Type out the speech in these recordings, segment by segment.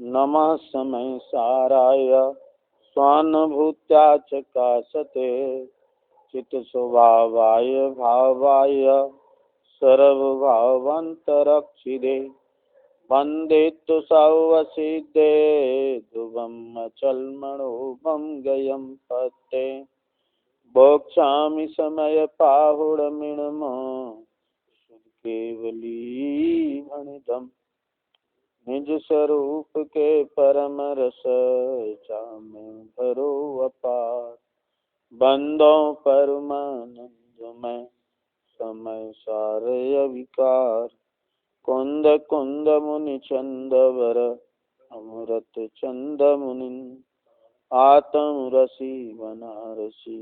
नमः समय साराय स्वानुभूत्या च कासते चित स्वभावाय भावाय सर्वभावान्तरक्षिदे वन्दे तु सर्वसिद्धे ध्रुवम् अचलमणोभं गयं पते बोक्षामि समय पाहुडमिणम केवली भणितम् निज स्वरूप के परम रस जामे भरो अपार बंदों परमानंद में समय सारे अविकार कुंद कुंद मुनि चंद वर अमृत चंद मुनि आत्म रसी बनारसी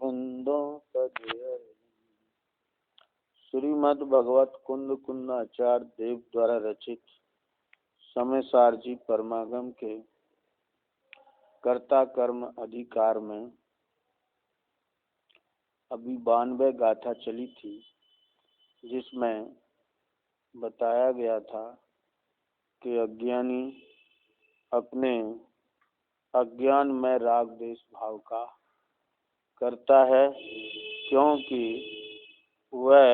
बंदों पदे। श्रीमद् भगवत कुंद कुंदाचार्य देव द्वारा रचित समय सारजी परमागम के कर्ता कर्म अधिकार में अभी 92 गाथा चली थी, जिसमें बताया गया था कि अज्ञानी अपने अज्ञान में राग देश भाव का करता है, क्योंकि वह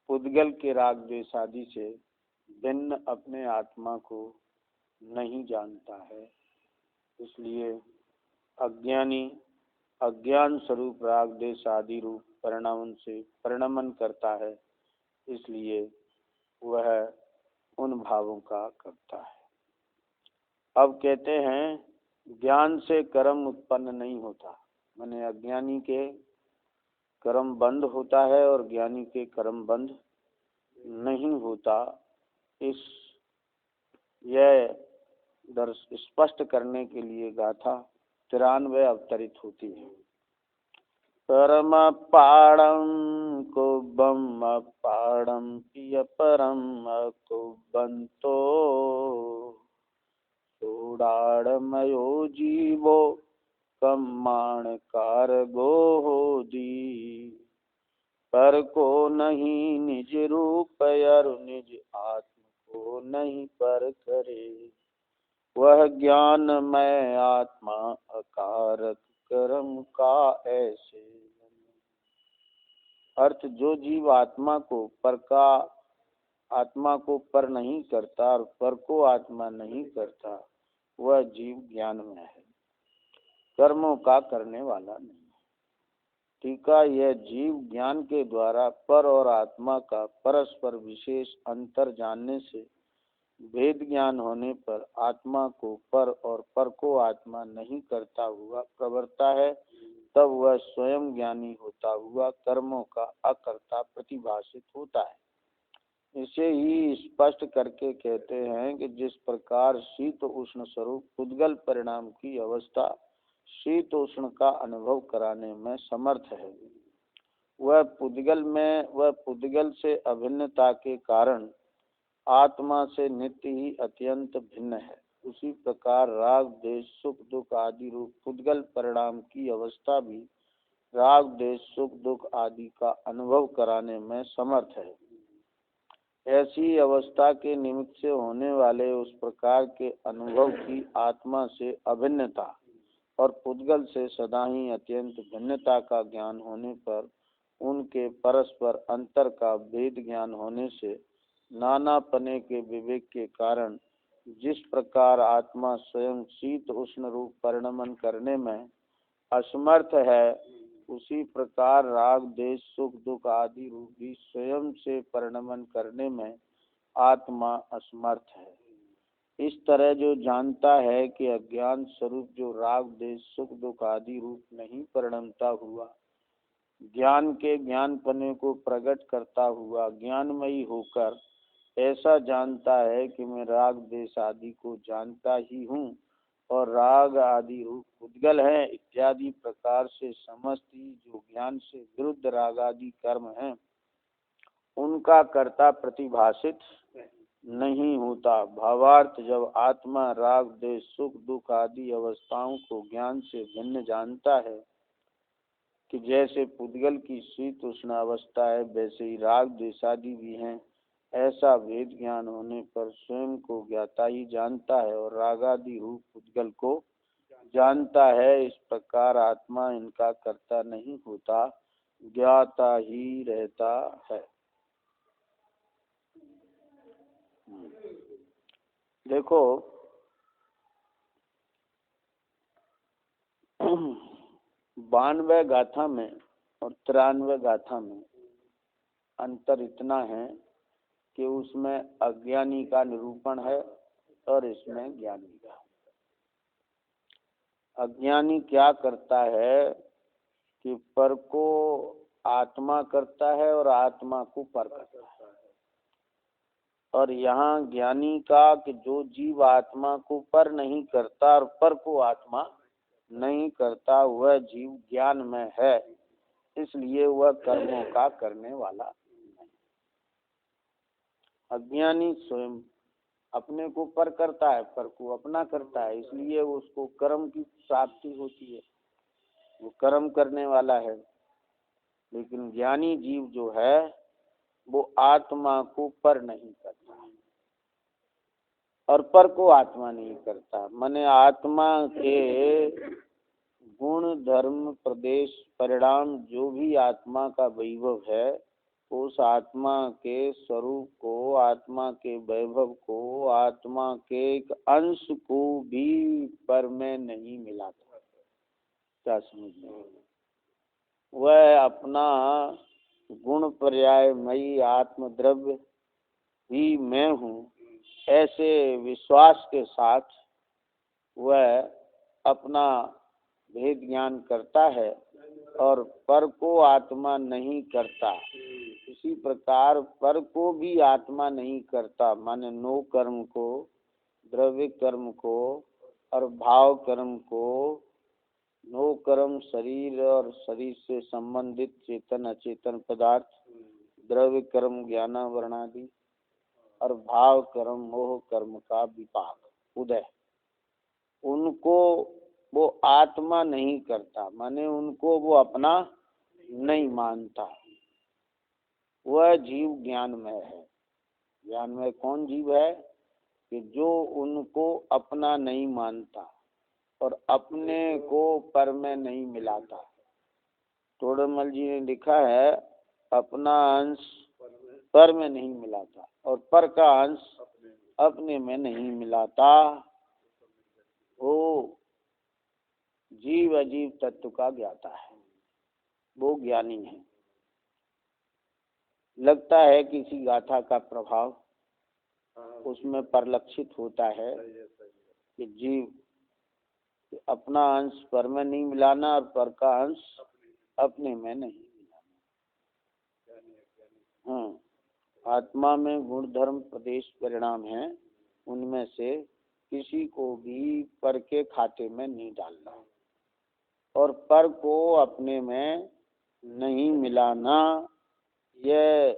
पुद्गल के राग देश आदि से भिन्न अपने आत्मा को नहीं जानता है। इसलिए अज्ञानी अज्ञान स्वरूप राग देश आदि रूप परिणाम से परिणमन करता है, इसलिए वह उन भावों का करता है। अब कहते हैं ज्ञान से कर्म उत्पन्न नहीं होता, माने अज्ञानी के कर्म बंद होता है और ज्ञानी के कर्म बंद नहीं होता। इस यह स्पष्ट करने के लिए गाथा 93 अवतरित होती है। परम पाड़म कुब्बम पाड़म पिय परम कुब्बंतो सोडाड़मयो जीवो कम्माण कारगो होदी पर को नहीं निज रूप अरु निज आत्म को नहीं पर करे वह ज्ञान में आत्मा अकारक कर्म का ऐसे। अर्थ जो जीव आत्मा को पर नहीं करता और पर को आत्मा नहीं करता, वह जीव ज्ञान में है, कर्मों का करने वाला नहीं। टीका, यह जीव ज्ञान के द्वारा पर और आत्मा का परस्पर विशेष अंतर जानने से भेद ज्ञान होने पर आत्मा को पर और पर को आत्मा नहीं करता हुआ प्रवर्ता है, तब वह स्वयं ज्ञानी होता हुआ कर्मों का अकर्ता प्रतिभाषित होता है। इसे ही स्पष्ट करके कहते हैं कि जिस प्रकार शीत उष्ण स्वरूप पुद्गल परिणाम की अवस्था शीत उष्ण का अनुभव कराने में समर्थ है, वह पुद्गल से अभिन्नता के कारण आत्मा से नित्य ही अत्यंत भिन्न है। उसी प्रकार राग देश सुख दुख आदि रूप पुद्गल परिणाम की अवस्था भी राग देश सुख दुख आदि का अनुभव कराने में समर्थ है। ऐसी अवस्था के निमित्त से होने वाले उस प्रकार के अनुभव की आत्मा से अभिन्नता और पुद्गल से सदा ही अत्यंत भिन्नता का ज्ञान होने पर उनके परस्पर अंतर का भेद ज्ञान होने से नानापने के विवेक के कारण जिस प्रकार आत्मा स्वयं शीत उष्ण रूप परिणमन करने में असमर्थ है, उसी प्रकार राग देश सुख दुख आदि रूप भी स्वयं से परिणमन करने में आत्मा असमर्थ है। इस तरह जो जानता है कि अज्ञान स्वरूप जो राग देश सुख दुख आदि रूप नहीं परिणमता हुआ ज्ञान के ज्ञानपने को प्रकट करता हुआ ज्ञानमयी होकर ऐसा जानता है कि मैं राग देश आदि को जानता ही हूँ और राग आदि रूप पुद्गल है इत्यादि प्रकार से समस्त ही जो ज्ञान से विरुद्ध राग आदि कर्म हैं उनका कर्ता प्रतिभाषित नहीं होता। भावार्थ, जब आत्मा राग देश सुख दुख आदि अवस्थाओं को ज्ञान से भिन्न जानता है कि जैसे पुद्गल की शीत उष्ण अवस्था है, वैसे ही राग देश आदि भी हैं, ऐसा भेद ज्ञान होने पर स्वयं को ज्ञाता ही जानता है और रागादि रूप पुद्गल को जानता है। इस प्रकार आत्मा इनका कर्ता नहीं होता, ज्ञाता ही रहता है। देखो 92 गाथा में और 93 गाथा में अंतर इतना है कि उसमें अज्ञानी का निरूपण है और इसमें ज्ञानी का। अज्ञानी क्या करता है कि पर को आत्मा करता है और आत्मा को पर करता है। और यहाँ ज्ञानी का कि जो जीव आत्मा को पर नहीं करता और पर को आत्मा नहीं करता, वह जीव ज्ञान में है, इसलिए वह कर्मों का करने वाला नहीं। अज्ञानी स्वयं अपने को पर करता है, पर को अपना करता है, इसलिए उसको कर्म की प्राप्ति होती है, वो कर्म करने वाला है। लेकिन ज्ञानी जीव जो है वो आत्मा को पर नहीं करता और पर को आत्मा नहीं करता। माने आत्मा के गुण धर्म प्रदेश परिणाम जो भी आत्मा का वैभव है, उस आत्मा के स्वरूप को, आत्मा के वैभव को, आत्मा के एक अंश को भी पर में नहीं मिलाता। क्या समझ में? वह अपना गुण पर्यायमयी आत्म द्रव्य ही मैं हूँ, ऐसे विश्वास के साथ वह अपना भेद ज्ञान करता है और पर को आत्मा नहीं करता। इसी प्रकार पर को भी आत्मा नहीं करता। माने नो कर्म को, द्रव्य कर्म को और भाव कर्म को, नो कर्म शरीर और शरीर से संबंधित चेतन अचेतन पदार्थ, द्रव्य कर्म ज्ञानावरण आदि और भाव कर्म मोह कर्म का विपाक उदय, उनको वो आत्मा नहीं करता। माने उनको वो अपना नहीं मानता। वह जीव ज्ञान में है। ज्ञान में कौन जीव है कि जो उनको अपना नहीं मानता और अपने को पर में नहीं मिलाता। तोड़मल जी ने लिखा है अपना अंश पर में नहीं मिलाता और पर का अंश अपने में नहीं मिलाता। वो जीव अजीव तत्व का ज्ञाता है, वो ज्ञानी है। लगता है किसी गाथा का प्रभाव उसमें परिलक्षित होता है कि जीव अपना अंश पर में नहीं मिलाना और पर का अंश अपने में नहीं मिलाना। आत्मा में गुण धर्म प्रदेश परिणाम है, उनमें से किसी को भी पर के खाते में नहीं डालना और पर को अपने में नहीं मिलाना। यह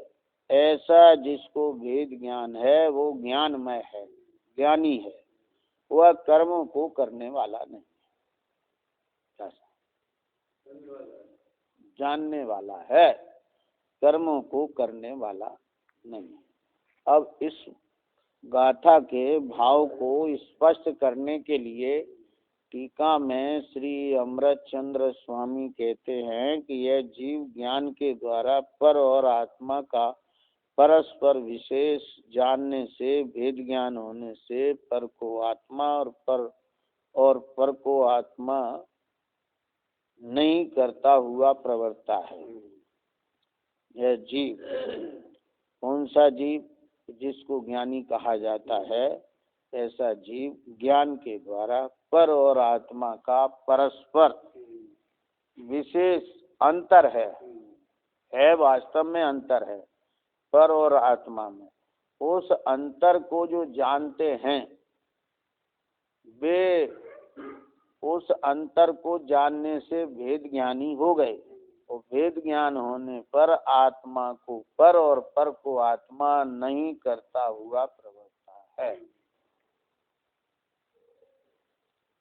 ऐसा जिसको भेद ज्ञान है वो ज्ञानमय है, ज्ञानी है, वह कर्मों को करने वाला नहीं है, जानने वाला है, कर्मों को करने वाला नहीं। अब इस गाथा के भाव को स्पष्ट करने के लिए टीका में श्री अमृत चंद्र स्वामी कहते हैं कि यह जीव ज्ञान के द्वारा पर और आत्मा का परस्पर विशेष जानने से, भेद ज्ञान होने से पर को आत्मा और पर को आत्मा नहीं करता हुआ प्रवर्ता है। यह जीव कौन सा जीव? जिसको ज्ञानी कहा जाता है, ऐसा जीव ज्ञान के द्वारा पर और आत्मा का परस्पर विशेष अंतर है वास्तव में अंतर है पर और आत्मा में। उस अंतर को जो जानते हैं वे उस अंतर को जानने से भेद ज्ञानी हो गए और भेद ज्ञान होने पर आत्मा को पर और पर को आत्मा नहीं करता हुआ प्रवर्ता है।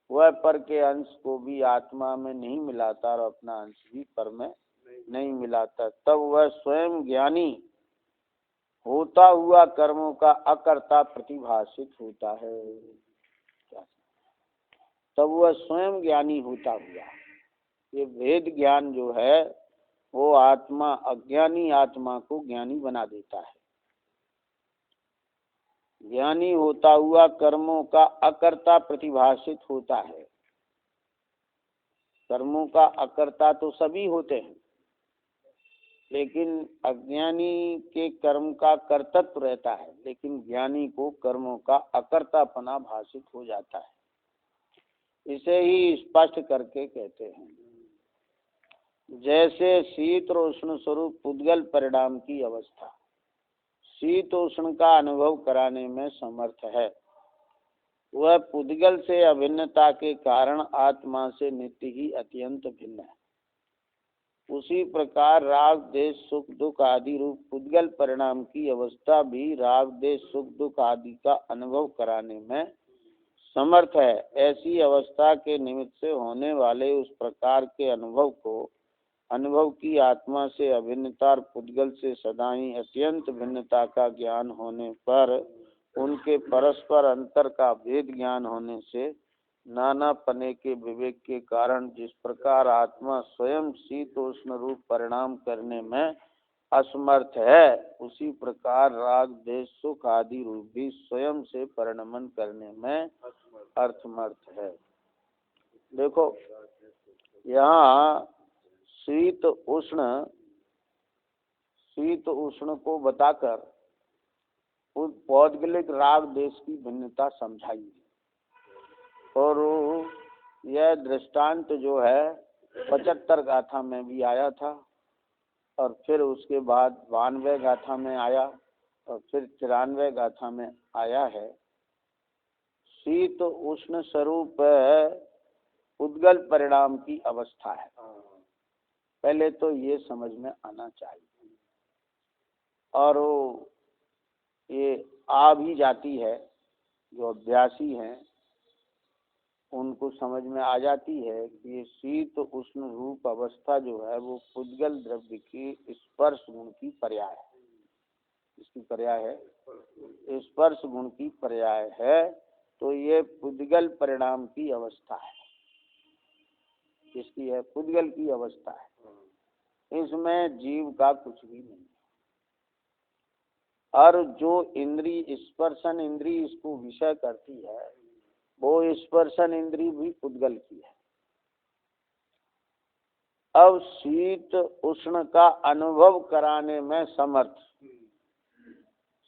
वह पर के अंश को भी आत्मा में नहीं मिलाता और अपना अंश भी पर में नहीं मिलाता। तब वह स्वयं ज्ञानी होता हुआ कर्मों का अकर्ता प्रतिभाषित होता है, तब वह स्वयं ज्ञानी होता हुआ। ये भेद ज्ञान जो है वो आत्मा, अज्ञानी आत्मा को ज्ञानी बना देता है। ज्ञानी होता हुआ कर्मों का अकर्ता प्रतिभाषित होता है। कर्मों का अकर्ता तो सभी होते हैं, लेकिन अज्ञानी के कर्म का कर्तृत्व रहता है, लेकिन ज्ञानी को कर्मों का अकर्तापना भाषित हो जाता है। इसे ही स्पष्ट करके कहते हैं, जैसे शीत और उष्ण स्वरूप पुद्गल परिणाम की अवस्था शीत उष्ण का अनुभव कराने में समर्थ है, वह पुद्गल से अभिन्नता के कारण आत्मा से नित्य ही अत्यंत भिन्न है। उसी प्रकार राग देश सुख दुख आदि रूप पुद्गल परिणाम की अवस्था भी राग देश सुख दुख आदि का अनुभव कराने में समर्थ है। ऐसी अवस्था के निमित्त से होने वाले उस प्रकार के अनुभव को, अनुभव की आत्मा से अभिन्नता और पुद्गल से सदा ही अत्यंत भिन्नता का ज्ञान होने पर, उनके परस्पर अंतर का भेद ज्ञान होने से नाना पने के विवेक के कारण जिस प्रकार आत्मा स्वयं शीतोष्ण रूप परिणाम करने में असमर्थ है, उसी प्रकार राग देश सुख आदि रूप भी स्वयं से परिणमन करने में अर्थमर्थ है। देखो यहाँ शीत उष्ण को बताकर उस पौद्गलिक राग देश की भिन्नता समझाई, और यह दृष्टांत जो है 75 गाथा में भी आया था, और फिर उसके बाद 92 गाथा में आया, और फिर 93 गाथा में आया है। शीत उष्ण स्वरूप उद्गल परिणाम की अवस्था है। पहले तो ये समझ में आना चाहिए, और ये आ भी जाती है, जो अभ्यासी हैं उनको समझ में आ जाती है कि ये शीत उष्ण रूप अवस्था जो है वो पुद्गल द्रव्य की स्पर्श गुण की पर्याय है। इसकी पर्याय है, स्पर्श गुण की पर्याय है। तो ये पुद्गल परिणाम की अवस्था है। इसकी है पुद्गल की अवस्था है, इसमें जीव का कुछ भी नहीं। और जो इंद्री स्पर्शन इंद्री इसको विषय करती है, वो स्पर्शन इंद्री भी पुद्गल की है। अब शीत उष्ण का अनुभव कराने में समर्थ,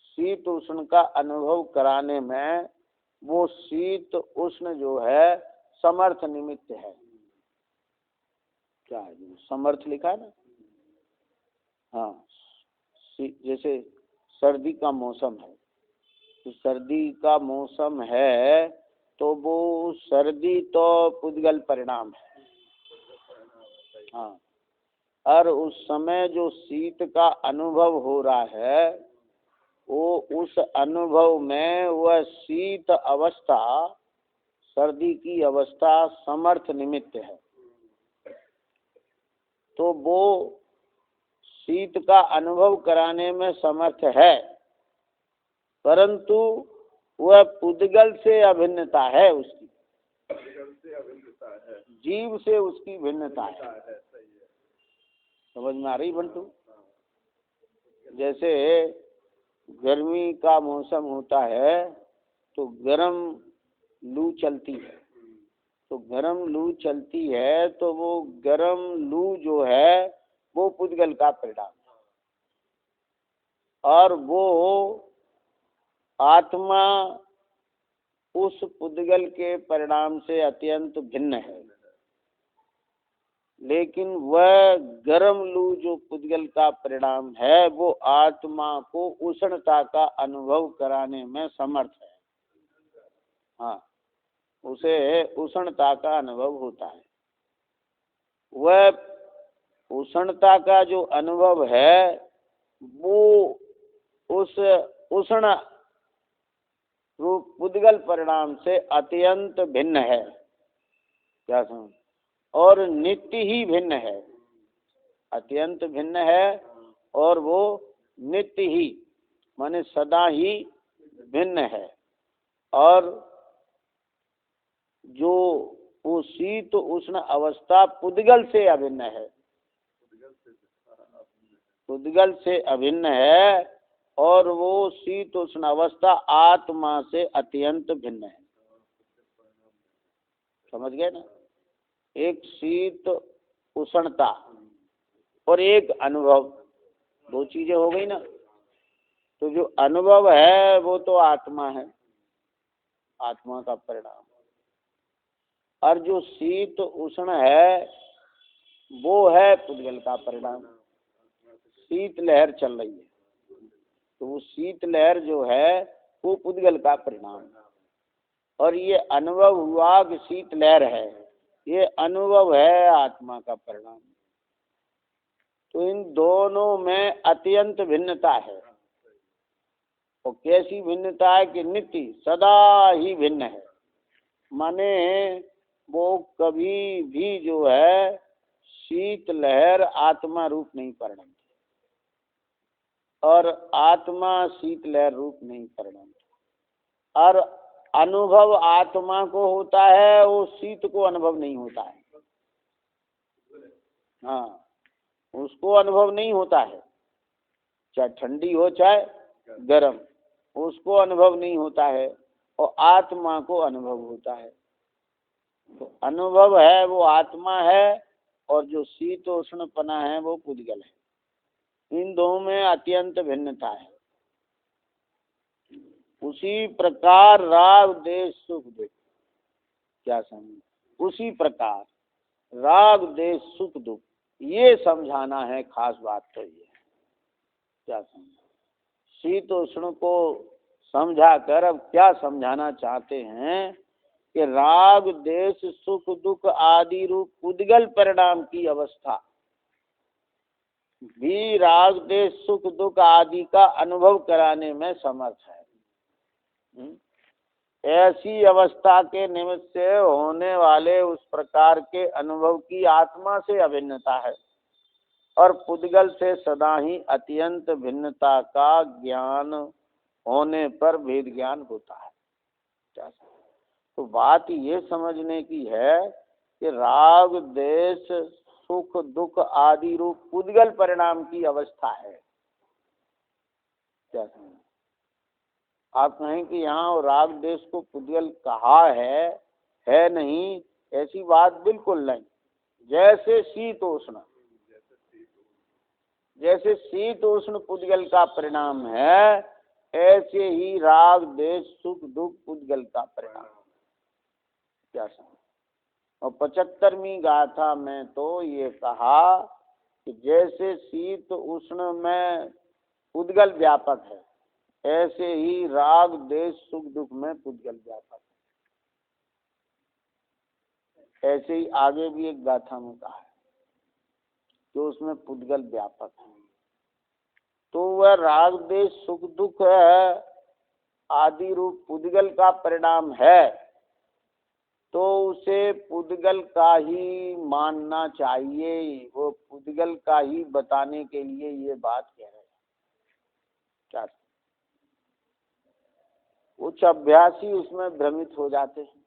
शीत उष्ण का अनुभव कराने में वो शीत उष्ण जो है समर्थ निमित्त है। क्या है, समर्थ लिखा है ना। हाँ, जैसे सर्दी का मौसम है, तो सर्दी का मौसम है तो वो सर्दी तो पुद्गल परिणाम है। हाँ, और उस समय जो शीत का अनुभव हो रहा है, वो उस अनुभव में वह शीत अवस्था, सर्दी की अवस्था समर्थ निमित्त है। तो वो शीत का अनुभव कराने में समर्थ है, परंतु वह पुद्गल से अभिन्नता है, उसकी जीव से उसकी भिन्नता है। समझ में आ रही बंटू? जैसे गर्मी का मौसम होता है तो गर्म लू चलती है, तो गर्म लू चलती है तो वो गर्म लू जो है वो पुद्गल का परिणाम है, और वो आत्मा उस पुद्गल के परिणाम से अत्यंत भिन्न है। लेकिन वह गर्म लू जो पुद्गल का परिणाम है, वो आत्मा को उष्णता का अनुभव कराने में समर्थ है। हाँ, उसे उष्णता का अनुभव होता है। वह उष्णता का जो अनुभव है वो उस उष्ण रूप पुद्गल परिणाम से अत्यंत भिन्न है। क्या समझ? और नित्य ही भिन्न है, अत्यंत भिन्न है, और वो नित्य ही माने सदा ही भिन्न है। और जो वो शीत उष्ण अवस्था पुद्गल से अभिन्न है, पुद्गल से अभिन्न है, और वो शीत उष्ण अवस्था आत्मा से अत्यंत भिन्न है। समझ गए ना? एक शीत उष्णता और एक अनुभव, दो चीजें हो गई ना। तो जो अनुभव है वो तो आत्मा है, आत्मा का परिणाम। और जो शीत उष्ण है वो है पुद्गल का परिणाम। शीत लहर चल रही है तो वो शीत लहर जो है वो पुद्गल का परिणाम, और ये अनुभव हुआ कि शीत लहर है, ये अनुभव है आत्मा का परिणाम। तो इन दोनों में अत्यंत भिन्नता है। और कैसी भिन्नता है कि नित्य सदा ही भिन्न है, माने वो कभी भी जो है शीत लहर आत्मा रूप नहीं परिणमती, और आत्मा शीत लहर रूप नहीं परिणमती। और अनुभव आत्मा को होता है, वो शीत को अनुभव नहीं होता है। हाँ, उसको अनुभव नहीं होता है, चाहे ठंडी हो चाहे गर्म, उसको अनुभव नहीं होता है, और आत्मा को अनुभव होता है। तो अनुभव है वो आत्मा है, और जो शीतोष्णपना है वो पुद्गल है। इन दोनों में अत्यंत भिन्नता है। उसी प्रकार राग देश सुख दुख, क्या समझ, उसी प्रकार राग देश सुख दुख, ये समझाना है खास बात। तो ये क्या समझ, शीतोष्ण को समझा कर अब क्या समझाना चाहते हैं कि राग देश सुख दुख आदि रूप पुद्गल परिणाम की अवस्था भी राग देश सुख दुख आदि का अनुभव कराने में समर्थ है। ऐसी अवस्था के निमित्त से होने वाले उस प्रकार के अनुभव की आत्मा से अभिन्नता है, और पुद्गल से सदा ही अत्यंत भिन्नता का ज्ञान होने पर भेद ज्ञान होता है। तो बात ये समझने की है कि राग देश सुख दुख आदि रूप पुद्गल परिणाम की अवस्था है। क्या समझ, आप कहें कि यहाँ राग देश को पुद्गल कहा है नहीं, ऐसी बात बिल्कुल नहीं। जैसे शीतोष्ण, जैसे शीतोष्ण पुद्गल का परिणाम है, ऐसे ही राग देश सुख दुख पुद्गल का परिणाम। क्या समझ, और 75वीं गाथा में तो ये कहा कि जैसे शीत उष्ण में पुद्गल व्यापक है, ऐसे ही राग देश सुख दुख में पुद्गल व्यापक है। ऐसे ही आगे भी एक गाथा में कहा है जो उसमें पुद्गल व्यापक है। तो वह राग देश सुख दुख आदि रूप पुद्गल का परिणाम है, तो उसे पुद्गल का ही मानना चाहिए। वो पुद्गल का ही बताने के लिए ये बात कह रहे हैं। क्या उच्च अभ्यासी उसमें भ्रमित हो जाते हैं।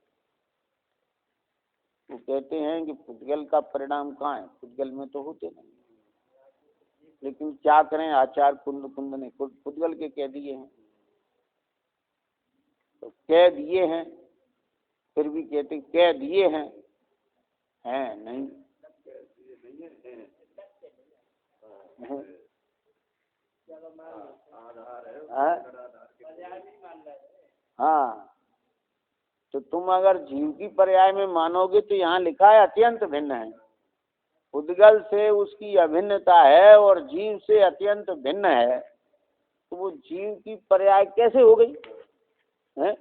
वो कहते हैं कि पुद्गल का परिणाम कहाँ है, पुद्गल में तो होते नहीं। लेकिन क्या करें, आचार्य कुंद ने पुद्गल के कह दिए हैं, तो कह दिए हैं, फिर भी कहते कह दिए हैं नहीं। हाँ, तो तुम अगर जीव की पर्याय में मानोगे तो यहाँ लिखा है अत्यंत भिन्न है। पुद्गल से उसकी अभिन्नता है और जीव से अत्यंत भिन्न है, तो वो जीव की पर्याय कैसे हो गई है?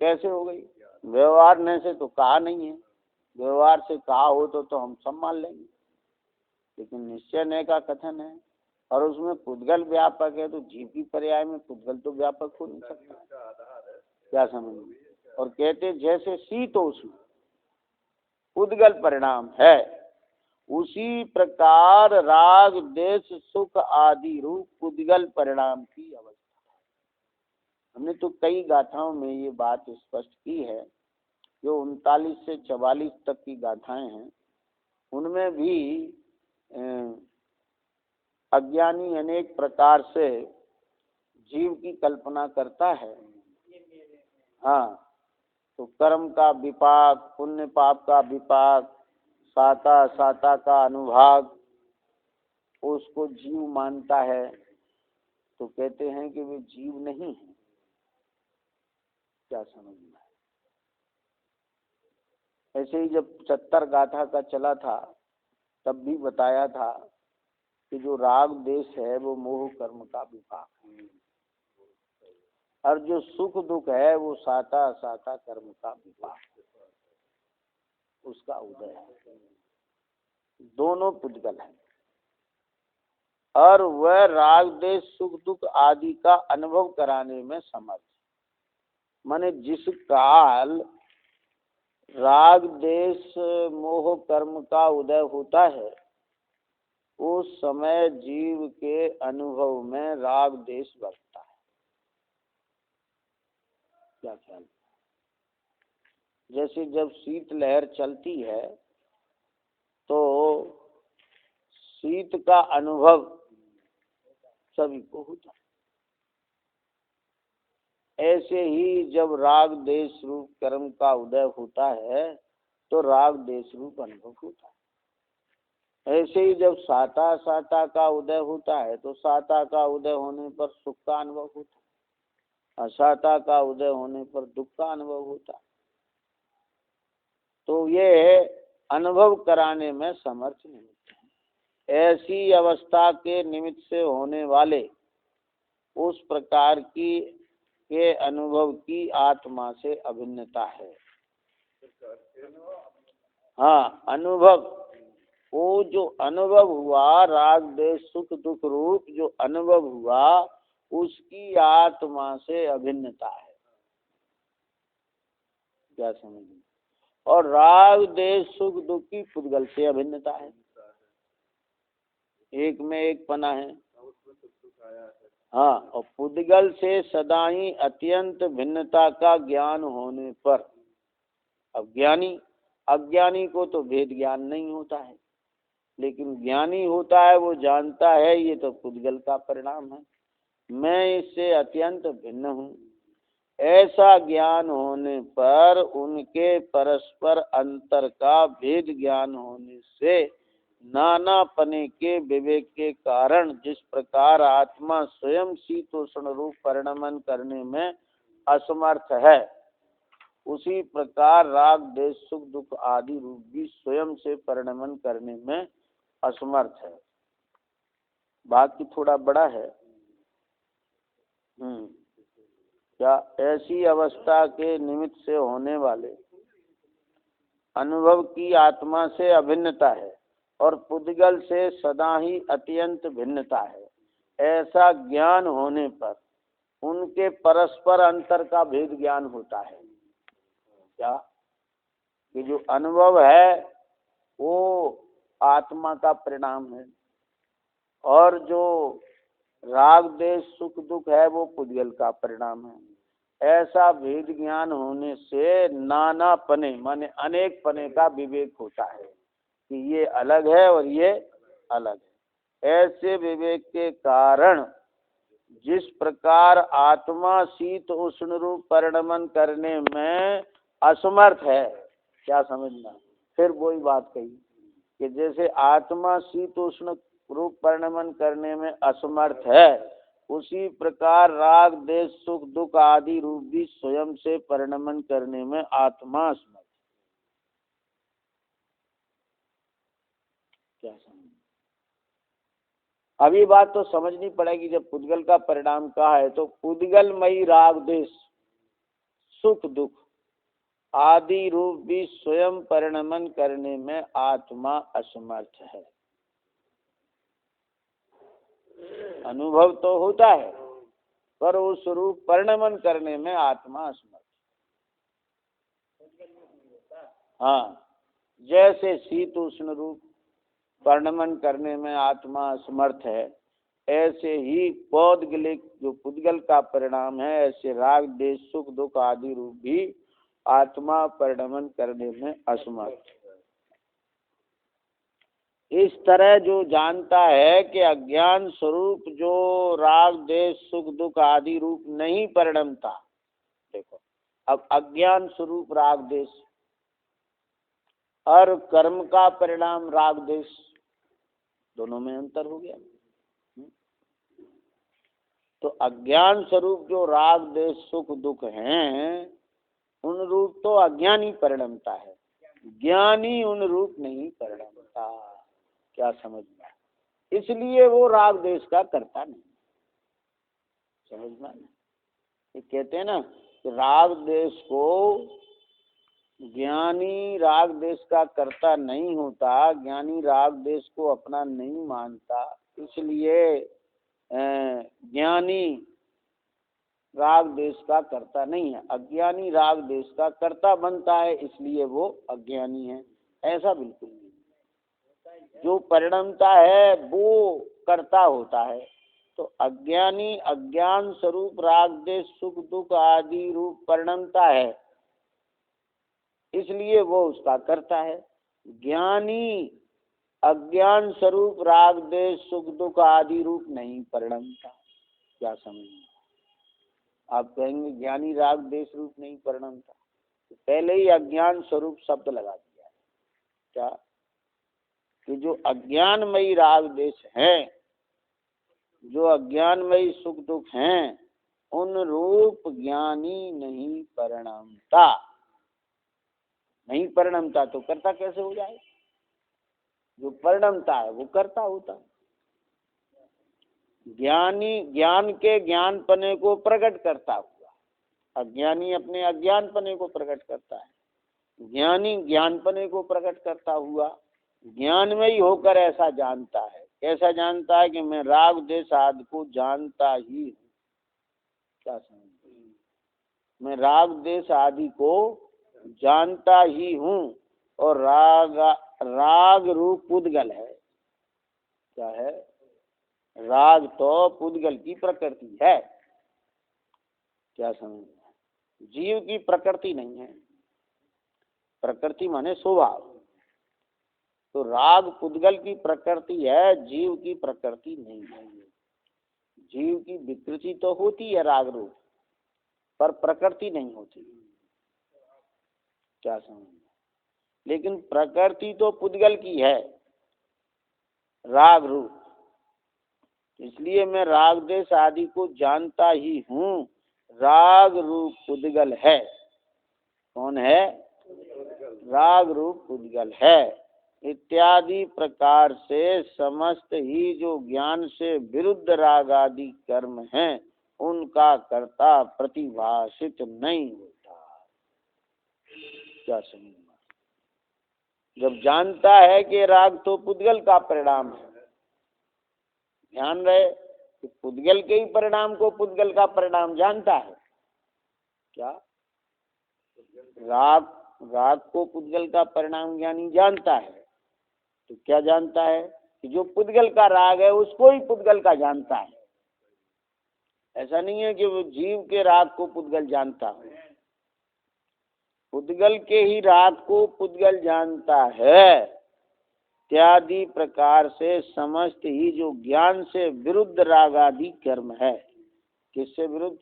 कैसे हो गई? व्यवहार ने से तो कहा नहीं है, व्यवहार से कहा हो तो हम सब मान लेंगे, लेकिन निश्चय ने का कथन है और उसमें पुद्गल व्यापक है, तो जीव की पर्याय में पुद्गल तो व्यापक हो नहीं सकता। क्या समझ, और कहते जैसे शीतोष्ण पुद्गल परिणाम है, उसी प्रकार राग देश सुख आदि रूप पुद्गल परिणाम की अवस्था। हमने तो कई गाथाओं में ये बात स्पष्ट की है, जो 39 से 44 तक की गाथाएं हैं, उनमें भी अज्ञानी अनेक प्रकार से जीव की कल्पना करता है। हाँ, तो कर्म का विपाक, पुण्य पाप का विपाक, साता साता का अनुभाग, उसको जीव मानता है। तो कहते हैं कि वे जीव नहीं है। क्या समझना है? ऐसे ही जब 70 गाथा का चला था तब भी बताया था कि जो राग देश है वो मोह कर्म का विपाक है, और जो सुख दुख है वो साता साता कर्म का विपाक है, उसका उदय है। दोनों पुद्गल है, और वह राग देश सुख दुख आदि का अनुभव कराने में समर्थ। माने जिस काल राग देश मोह कर्म का उदय होता है, उस समय जीव के अनुभव में राग देश बढ़ता है। क्या ख्याल? जैसे जब शीत लहर चलती है तो शीत का अनुभव सभी को होता है। ऐसे ही जब राग देश रूप कर्म का उदय होता है तो राग देश रूप अनुभव होता है। ऐसे ही जब साता साता का उदय होता है तो साता का उदय होने पर सुख का अनुभव होता है, असाता का उदय होने पर दुख का अनुभव होता है। तो ये अनुभव कराने में समर्थ नहीं होते। ऐसी अवस्था के निमित्त से होने वाले उस प्रकार की के अनुभव की आत्मा से अभिन्नता है। हाँ, अनुभव, वो जो अनुभव हुआ राग देश सुख दुख रूप जो अनुभव हुआ, उसकी आत्मा से अभिन्नता है। क्या समझ? और राग देश सुख दुख की पुद्गल से अभिन्नता है, एक में एक पना है। हाँ, और पुद्गल से सदा ही अत्यंत भिन्नता का ज्ञान होने पर, अब ज्ञानी अज्ञानी को तो भेद ज्ञान नहीं होता है, लेकिन ज्ञानी होता है, वो जानता है ये तो पुद्गल का परिणाम है, मैं इससे अत्यंत भिन्न हूँ। ऐसा ज्ञान होने पर उनके परस्पर अंतर का भेद ज्ञान होने से नानापने के विवेक के कारण जिस प्रकार आत्मा स्वयं शीतोष्ण रूप परिणमन करने में असमर्थ है, उसी प्रकार राग देश सुख दुख आदि रूप भी स्वयं से परिणमन करने में असमर्थ है। बाकी थोड़ा बड़ा है। क्या ऐसी अवस्था के निमित्त से होने वाले अनुभव की आत्मा से अभिन्नता है और पुद्गल से सदा ही अत्यंत भिन्नता है। ऐसा ज्ञान होने पर उनके परस्पर अंतर का भेद ज्ञान होता है। क्या कि जो अनुभव है वो आत्मा का परिणाम है, और जो राग देश सुख दुख है वो पुद्गल का परिणाम है। ऐसा भेद ज्ञान होने से नाना पने माने अनेक पने का विवेक होता है कि ये अलग है और ये अलग है। ऐसे विवेक के कारण जिस प्रकार आत्मा शीत उष्ण रूप परिणमन करने में असमर्थ है, क्या समझना, फिर वही बात कही कि जैसे आत्मा शीत उष्ण रूप परिणमन करने में असमर्थ है, उसी प्रकार राग देश सुख दुख आदि रूप भी स्वयं से परिणमन करने में आत्मा असमर्थ। क्या समझ? अभी बात तो समझनी पड़ेगी। जब पुद्गल का परिणाम कहा है तो पुद्गलमयी राग देश सुख दुख आदि रूप भी स्वयं परिणमन करने में आत्मा असमर्थ है। अनुभव तो होता है पर उस रूप परिणमन करने में आत्मा असमर्थ। हाँ, जैसे शीत उष्ण रूप परिणमन करने में आत्मा असमर्थ है, ऐसे ही पौद्गलिक जो पुद्गल का परिणाम है, ऐसे राग देश सुख दुख आदि रूप भी आत्मा परिणमन करने में असमर्थ। इस तरह जो जानता है कि अज्ञान स्वरूप जो राग देश सुख दुख आदि रूप नहीं परिणमता, देखो अब अज्ञान स्वरूप राग देश और कर्म का परिणाम राग देश, दोनों में अंतर हो गया। तो अज्ञान स्वरूप जो राग देश सुख दुख हैं, उन रूप तो अज्ञानी परिणमता है, ज्ञानी उन रूप नहीं परिणमता। क्या समझ में? इसलिए वो राग देश का करता नहीं। समझना? ये कहते हैं ना कि राग देश को ज्ञानी राग देश का करता नहीं होता, ज्ञानी राग देश को अपना नहीं मानता, इसलिए ज्ञानी राग देश का करता नहीं है, अज्ञानी राग देश का करता बनता है, इसलिए वो अज्ञानी है। ऐसा बिल्कुल नहीं। जो परिणमता है वो करता होता है। तो अज्ञानी अज्ञान स्वरूप राग देश सुख दुख आदि रूप परिणमता है, इसलिए वो उसका करता है। ज्ञानी अज्ञान स्वरूप राग देश सुख दुख आदि रूप नहीं परिणमता। क्या समझ? आप कहेंगे ज्ञानी राग देश रूप नहीं परिणमता, तो पहले ही अज्ञान स्वरूप शब्द लगा दिया है। क्या? कि जो अज्ञानमयी राग देश हैं, जो अज्ञानमयी सुख दुख हैं, उन रूप ज्ञानी नहीं परिणमता। नहीं परिणमता तो करता कैसे हो जाए? जो परिणमता है वो करता होता। ज्ञानी ज्ञान के ज्ञानपने को प्रकट करता हुआ, अज्ञानी अपने अज्ञानपने को प्रकट करता है, ज्ञानी ज्ञानपने को प्रकट करता हुआ ज्ञान में ही होकर ऐसा जानता है। कैसा जानता है? कि मैं राग देश आदि को जानता ही हूँ। क्या समझ? मैं राग देश आदि को जानता ही हूँ, और राग रूप पुद्गल है। क्या है? राग तो पुद्गल की प्रकृति है। क्या समझ? जीव की प्रकृति नहीं है। प्रकृति माने स्वभाव। तो राग पुद्गल की प्रकृति है, जीव की प्रकृति नहीं है। जीव की विकृति तो होती है राग रूप, पर प्रकृति नहीं होती। क्या समझ? लेकिन प्रकृति तो पुद्गल की है, राग रूप। इसलिए मैं राग देश आदि को जानता ही हूँ। राग रूप पुद्गल है। कौन है? राग रूप पुद्गल है। इत्यादि प्रकार से समस्त ही जो ज्ञान से विरुद्ध राग आदि कर्म हैं, उनका कर्ता प्रतिभाषित नहीं होता। क्या समझ? जब जानता है कि राग तो पुद्गल का परिणाम है, ध्यान रहे कि पुद्गल के ही परिणाम को पुद्गल का परिणाम जानता है। क्या? राग को पुद्गल का परिणाम ज्ञानी जानता है। तो क्या जानता है? कि जो पुद्गल का राग है उसको ही पुद्गल का जानता है। ऐसा नहीं है कि वो जीव के राग को पुद्गल जानता है, पुद्गल के ही राग को पुद्गल जानता है। इत्यादि प्रकार से समस्त ही जो ज्ञान से विरुद्ध राग आदि कर्म है। किससे विरुद्ध?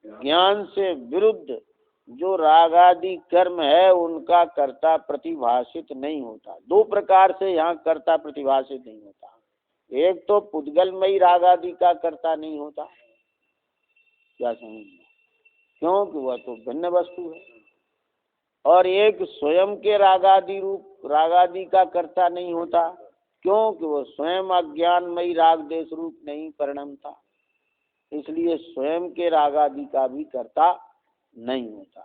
ज्ञान से विरुद्ध जो राग आदि कर्म है, उनका कर्ता प्रतिभाषित नहीं होता। दो प्रकार से यहाँ कर्ता प्रतिभाषित नहीं होता। एक तो पुद्गलमयी राग आदि का कर्ता नहीं होता। क्या समझिए? क्योंकि वह तो भिन्न वस्तु है। और एक स्वयं के रागादि रूप रागादि का कर्ता नहीं होता, क्योंकि वो स्वयं अज्ञानमयी राग देश रूप नहीं परिणमता। इसलिए स्वयं के रागादि का भी कर्ता नहीं होता,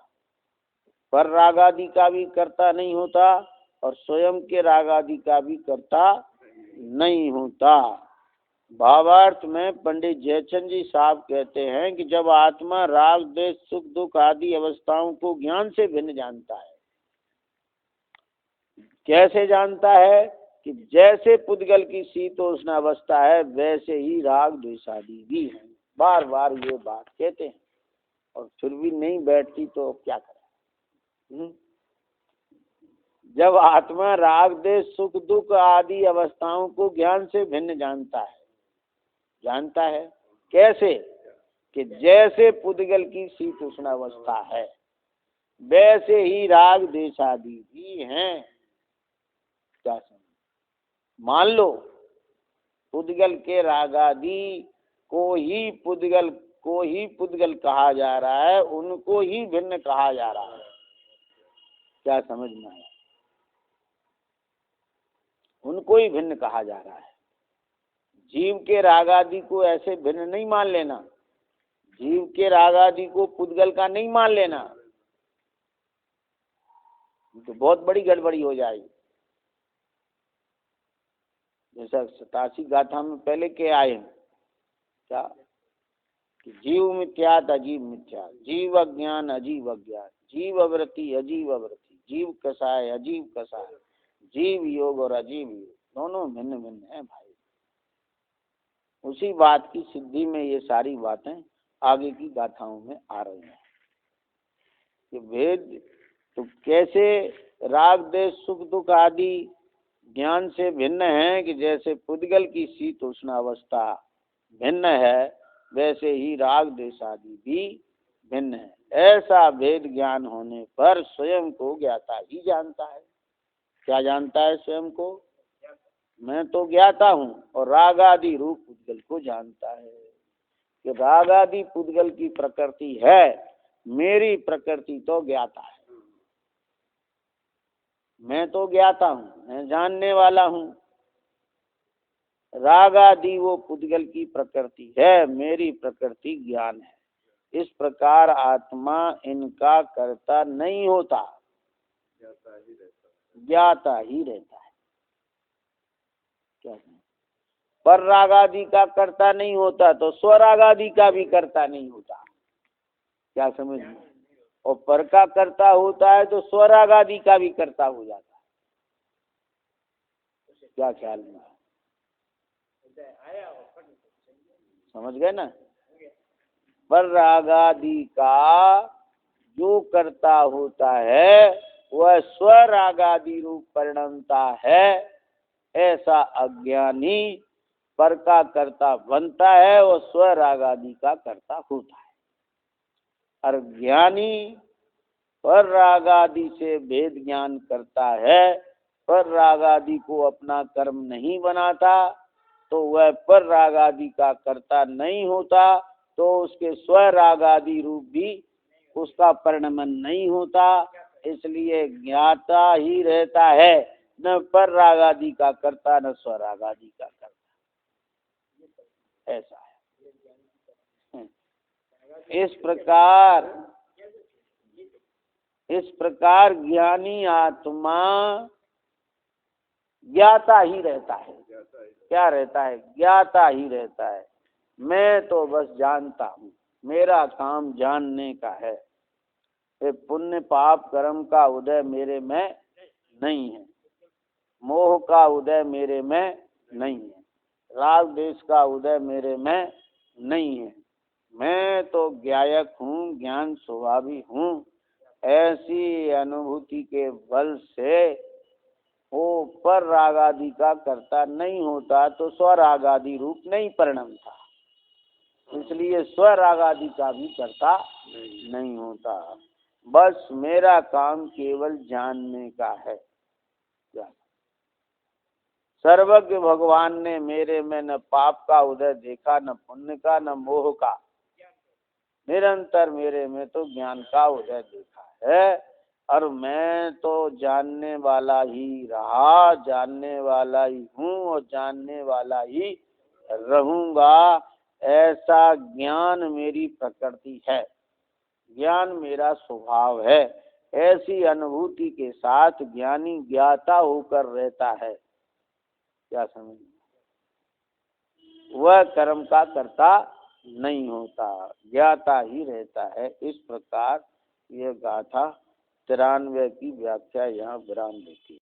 पर रागादि का भी कर्ता नहीं होता, और स्वयं के रागादि का भी कर्ता नहीं होता। भावार्थ में पंडित जयचंद जी साहब कहते हैं कि जब आत्मा राग देश सुख दुख आदि अवस्थाओं को ज्ञान से भिन्न जानता है। कैसे जानता है? कि जैसे पुद्गल की शीतोष्ण अवस्था है वैसे ही राग द्वेषादि भी है। बार बार ये बात कहते हैं और फिर भी नहीं बैठती तो क्या करें। जब आत्मा राग द्वेष सुख दुख आदि अवस्थाओं को ज्ञान से भिन्न जानता है कैसे कि जैसे पुद्गल की शीतोष्ण अवस्था है वैसे ही राग द्वेष आदि भी हैं। क्या समझ? मान लो पुद्गल के राग आदि को ही पुद्गल कहा जा रहा है, उनको ही भिन्न कहा जा रहा है। क्या समझ में आया? उनको ही भिन्न कहा जा रहा है। जीव के राग आदि को ऐसे भिन्न नहीं मान लेना, जीव के राग आदि को पुद्गल का नहीं मान लेना, तो बहुत बड़ी गड़बड़ी हो जाएगी। जैसा 87 गाथा में पहले के आए हैं क्या कि जीव मिथ्यात अजीव मिथ्या, जीव अज्ञान अजीव अज्ञान, जीव अवृत्ति अजीव अवृत्ति, जीव कसाय अजीव कसाय, जीव योग और अजीव योग दोनों भिन्न भिन्न है भाई। उसी बात की सिद्धि में ये सारी बातें आगे की गाथाओं में आ रही हैं कि भेद तो कैसे राग द्वेष सुख दुख आदि ज्ञान से भिन्न है कि जैसे पुद्गल की शीतोष्ण अवस्था भिन्न है वैसे ही राग द्वेष आदि भी भिन्न है। ऐसा भेद ज्ञान होने पर स्वयं को ज्ञाता ही जानता है। क्या जानता है स्वयं को? मैं तो ज्ञाता हूँ और राग आदि रूप पुद्गल को जानता है कि राग आदि पुद्गल की प्रकृति है, मेरी प्रकृति तो ज्ञाता है। मैं तो ज्ञाता हूँ, मैं जानने वाला हूँ। राग आदि वो पुद्गल की प्रकृति है, मेरी प्रकृति ज्ञान है। इस प्रकार आत्मा इनका कर्ता नहीं होता, ज्ञाता ही रहता है। क्या पर राग आदि का कर्ता नहीं होता तो स्वराग आदि का भी कर्ता नहीं होता। क्या समझ में? और पर का कर्ता होता है तो स्वराग आदि का भी कर्ता हो जाता है। क्या ख्याल में? समझ गए ना? पर राग आदि का जो कर्ता होता है वह स्वराग आदि रूप परिणमता है। ऐसा अज्ञानी पर का कर्ता बनता है और स्वराग आदि का कर्ता होता है। और ज्ञानी पर राग आदि से भेद ज्ञान करता है, पर राग आदि को अपना कर्म नहीं बनाता तो वह पर राग आदि का कर्ता नहीं होता, तो उसके स्वराग आदि रूप भी उसका परिणमन नहीं होता। इसलिए ज्ञाता ही रहता है, न पर राग आदि का कर्ता न स्वराग आदि का कर्ता। ऐसा है। इस प्रकार ज्ञानी आत्मा ज्ञाता ही रहता है। क्या रहता है? ज्ञाता ही रहता है। मैं तो बस जानता हूँ, मेरा काम जानने का है। ये पुण्य पाप कर्म का उदय मेरे में नहीं है, मोह का उदय मेरे में नहीं है, राग द्वेष का उदय मेरे में नहीं है। मैं तो ज्ञायक हूँ, ज्ञान स्वभावी हूँ। ऐसी अनुभूति के बल से वो पर राग आदि का कर्ता नहीं होता तो स्वराग आदि रूप नहीं परिणमता, इसलिए स्वराग आदि का भी कर्ता नहीं होता। बस मेरा काम केवल जानने का है। सर्वज्ञ भगवान ने मेरे में न पाप का उदय देखा, न पुण्य का, न मोह का। निरंतर मेरे में तो ज्ञान का उदय देखा है और मैं तो जानने वाला ही रहा, जानने वाला ही हूँ और जानने वाला ही रहूंगा। ऐसा ज्ञान मेरी प्रकृति है, ज्ञान मेरा स्वभाव है। ऐसी अनुभूति के साथ ज्ञानी ज्ञाता होकर रहता है। क्या समझ? वह कर्म का कर्ता नहीं होता, ज्ञाता ही रहता है। इस प्रकार यह गाथा 93 की व्याख्या यहाँ विराम देती है।